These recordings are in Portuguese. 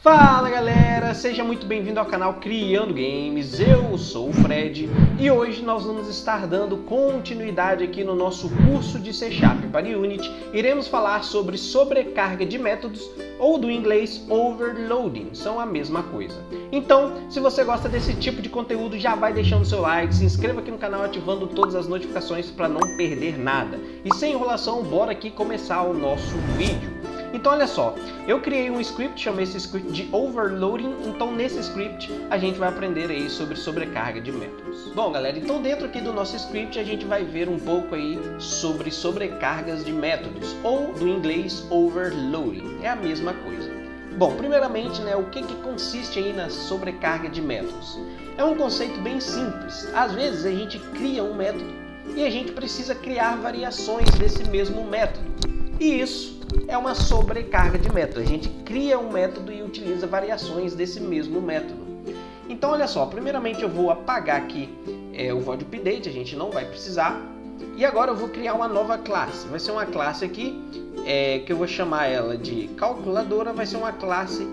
Fala galera, seja muito bem-vindo ao canal Criando Games, eu sou o Fred e hoje nós vamos estar dando continuidade aqui no nosso curso de C# para Unity. Iremos falar sobre sobrecarga de métodos ou do inglês overloading, são a mesma coisa. Então, se você gosta desse tipo de conteúdo, já vai deixando seu like, se inscreva aqui no canal ativando todas as notificações para não perder nada. E sem enrolação, bora aqui começar o nosso vídeo. Então olha só, eu criei um script, chamei esse script de overloading, então nesse script a gente vai aprender aí sobre sobrecarga de métodos. Bom galera, então dentro aqui do nosso script a gente vai ver um pouco aí sobre sobrecargas de métodos, ou do inglês overloading, é a mesma coisa. Bom, primeiramente, o que consiste aí na sobrecarga de métodos? É um conceito bem simples, às vezes a gente cria um método e a gente precisa criar variações desse mesmo método, e isso é uma sobrecarga de método. A gente cria um método e utiliza variações desse mesmo método. Então olha só, primeiramente eu vou apagar aqui o void update, a gente não vai precisar. E agora eu vou criar uma nova classe. Vai ser uma classe aqui que eu vou chamar ela de calculadora. Vai ser uma classe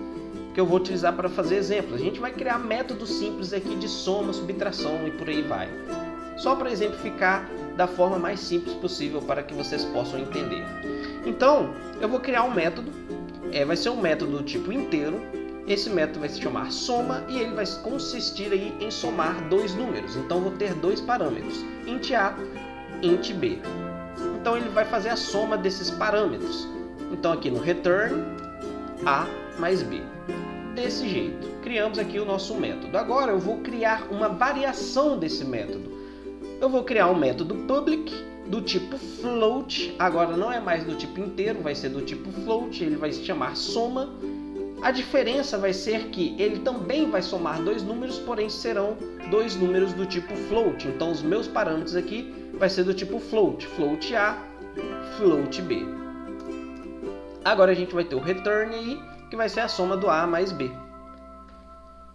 que eu vou utilizar para fazer exemplos. A gente vai criar métodos simples aqui de soma, subtração e por aí vai. Só para exemplificar da forma mais simples possível para que vocês possam entender. Então, eu vou criar um método, vai ser um método do tipo inteiro. Esse método vai se chamar soma e ele vai consistir aí em somar dois números. Então, eu vou ter dois parâmetros, int a, int b. Então, ele vai fazer a soma desses parâmetros. Então, aqui no return, a mais b. Desse jeito, criamos aqui o nosso método. Agora, eu vou criar uma variação desse método. Eu vou criar um método public do tipo float, agora não é mais do tipo inteiro, vai ser do tipo float, ele vai se chamar soma. A diferença vai ser que ele também vai somar dois números, porém serão dois números do tipo float. Então os meus parâmetros aqui vai ser do tipo float, float A, float B. Agora a gente vai ter o return aí, que vai ser a soma do A mais B.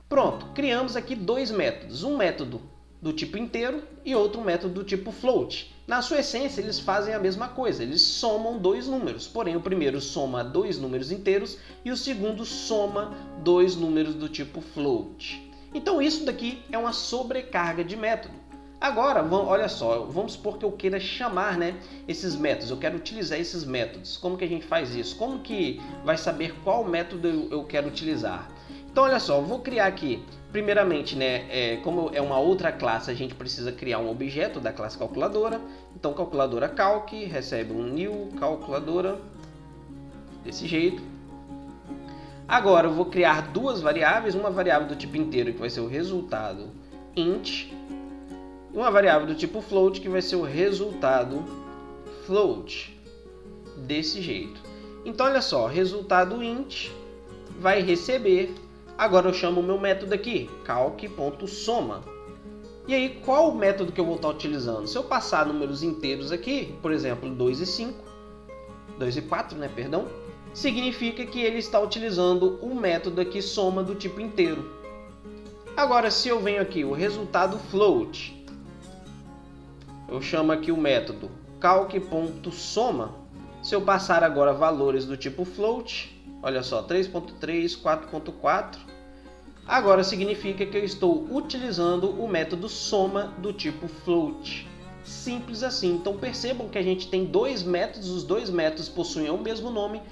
Pronto, criamos aqui dois métodos, um método do tipo inteiro e outro método do tipo float. Na sua essência, eles fazem a mesma coisa, eles somam dois números, porém o primeiro soma dois números inteiros e o segundo soma dois números do tipo float. Então isso daqui é uma sobrecarga de método. Agora, olha só, vamos supor que eu queira chamar esses métodos, eu quero utilizar esses métodos. Como que a gente faz isso? Como que vai saber qual método eu quero utilizar? Então olha só, eu vou criar aqui, primeiramente, como é uma outra classe, a gente precisa criar um objeto da classe calculadora. Então calculadora calc, recebe um new calculadora, desse jeito. Agora eu vou criar duas variáveis, uma variável do tipo inteiro que vai ser o resultado int, e uma variável do tipo float que vai ser o resultado float, desse jeito. Então olha só, resultado int vai receber. Agora eu chamo o meu método aqui, calc.soma. E aí, qual o método que eu vou estar utilizando? Se eu passar números inteiros aqui, por exemplo, 2 e 4, perdão, significa que ele está utilizando o método aqui, soma do tipo inteiro. Agora, se eu venho aqui, o resultado float, eu chamo aqui o método calc.soma. Se eu passar agora valores do tipo float, olha só, 3.3, 4.4. Agora significa que eu estou utilizando o método soma do tipo float. Simples assim. Então percebam que a gente tem dois métodos, os dois métodos possuem o mesmo nome.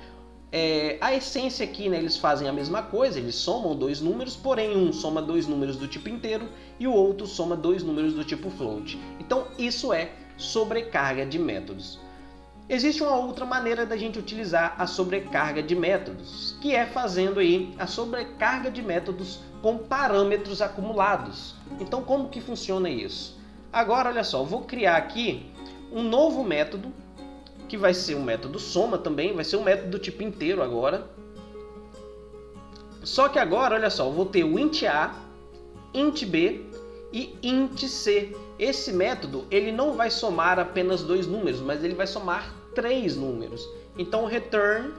A essência aqui, eles fazem a mesma coisa, eles somam dois números, porém um soma dois números do tipo inteiro e o outro soma dois números do tipo float. Então isso é sobrecarga de métodos. Existe uma outra maneira da gente utilizar a sobrecarga de métodos, que é fazendo aí a sobrecarga de métodos com parâmetros acumulados. Então como que funciona isso? Agora olha só, eu vou criar aqui um novo método, que vai ser um método soma também, vai ser um método do tipo inteiro agora. Só que agora, olha só, eu vou ter o int a, int b e int c. Esse método ele não vai somar apenas dois números, mas ele vai somar três números. Então o return,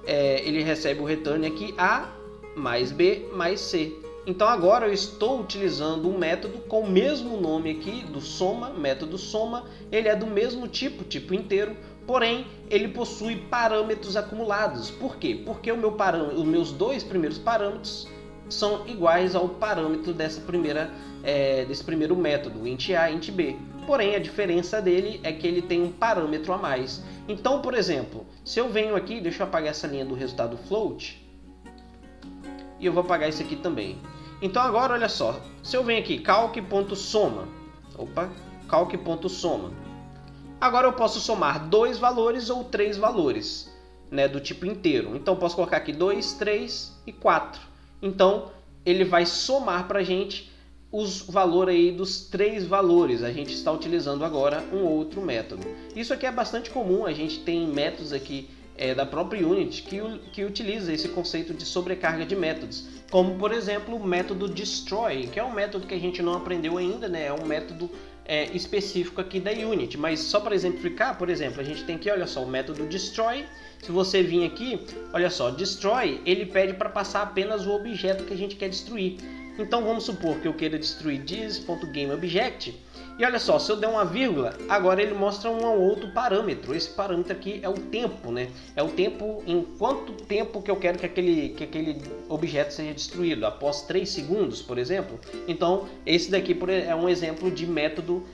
ele recebe o return aqui a mais b mais c. Então agora eu estou utilizando um método com o mesmo nome aqui do soma, método soma. Ele é do mesmo tipo inteiro, porém ele possui parâmetros acumulados. Por quê? Porque os meus dois primeiros parâmetros são iguais ao parâmetro desse primeiro método, int A e int B. Porém, a diferença dele é que ele tem um parâmetro a mais. Então, por exemplo, se eu venho aqui, deixa eu apagar essa linha do resultado float, e eu vou apagar isso aqui também. Então agora, olha só, se eu venho aqui, calc.soma, calc.soma, agora eu posso somar 2 valores ou 3 valores, né, do tipo inteiro. Então, posso colocar aqui 2, 3 e 4. Então, ele vai somar para a gente os valores aí dos 3 valores. A gente está utilizando agora um outro método. Isso aqui é bastante comum, a gente tem métodos aqui da própria Unity que utiliza esse conceito de sobrecarga de métodos. Como, por exemplo, o método destroy, que é um método que a gente não aprendeu ainda, né? É um método específico aqui da Unity. Mas só para exemplificar, por exemplo, a gente tem aqui, olha só, o método destroy. Se você vir aqui, olha só, destroy, ele pede para passar apenas o objeto que a gente quer destruir. Então vamos supor que eu queira destruir this.gameObject. E olha só, se eu der uma vírgula, agora ele mostra um outro parâmetro. Esse parâmetro aqui é o tempo, né? É o tempo, em quanto tempo que eu quero que aquele objeto seja destruído. Após 3 segundos, por exemplo. Então, esse daqui é um exemplo de método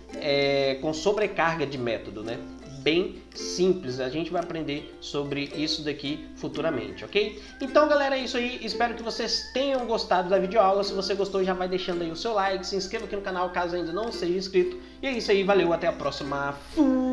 com sobrecarga de método, né? Bem simples, a gente vai aprender sobre isso daqui futuramente, ok? Então, galera, é isso aí, espero que vocês tenham gostado da videoaula. Se você gostou, já vai deixando aí o seu like, se inscreva aqui no canal caso ainda não seja inscrito. E é isso aí, valeu, até a próxima. Fui!